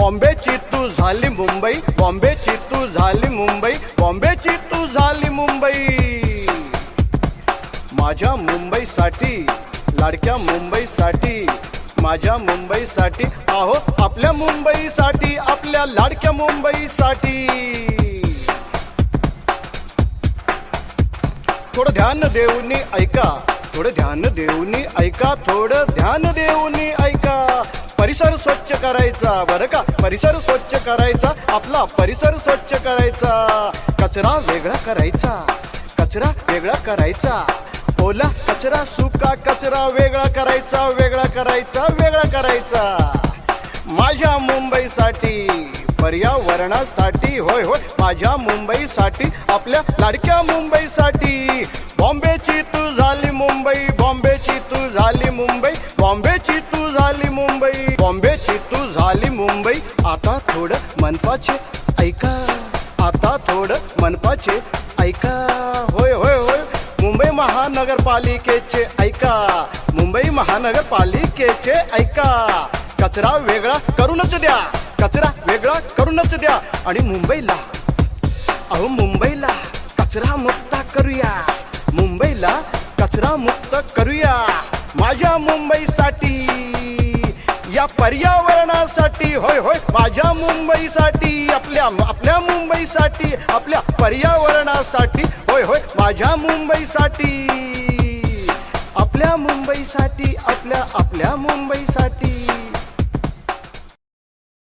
बॉम्बेची तू झाली मुंबई, बॉम्बेची तू झाली मुंबई, बॉम्बेची तू झाली मुंबई। माझ्या मुंबईसाठी, लाडक्या मुंबईसाठी, माझ्या मुंबईसाठी, आहो आपल्या मुंबईसाठी, आपल्या लाडक्या मुंबईसाठी। थोडं ध्यान देऊनी ऐका, थोडं ध्यान देऊनी ऐका, थोडं ध्यान देऊनी ऐका। परिसर स्वच्छ करायचा बरं का, परिसर स्वच्छ करायचा, आपला परिसर स्वच्छ करायचा। कचरा वेगळा करायचा, कचरा वेगळा करायचा, ओला कचरा सुका कचरा वेगळा करायचा, वेगळा करायचा, वेगळा करायचा। माझ्या मुंबईसाठी, पर्यावरणासाठी, होय होय माझ्या मुंबईसाठी, आपल्या लाडक्या मुंबईसाठी। बॉम्बेची तू झाली मुंबई, बॉम्बेची तू झाली मुंबई, बॉम्बेची तू झाली मुंबई, बॉम्बेची तू झाली मुंबई। आता थोडं मनपाचे ऐका, आता थोडं मनपाचे ऐका, होय होय होय मुंबई महानगरपालिकेचे ऐका, मुंबई महानगरपालिकेचे ऐका। कचरा वेगळा करूनच द्या, कचरा वेगळा करूनच द्या, आणि मुंबईला, अहो मुंबईला कचरा मुक्त करूया, मुंबईला कचरा मुक्त करूया। माझ्या मुंबईसाठी, या पर्यावरणासाठी, होय होय माझ्या मुंबईसाठी, आपल्या आपल्या मुंबईसाठी, आपल्या पर्यावरणासाठी, होय होय माझ्या मुंबईसाठी, आपल्या मुंबईसाठी, आपल्या आपल्या मुंबईसाठी।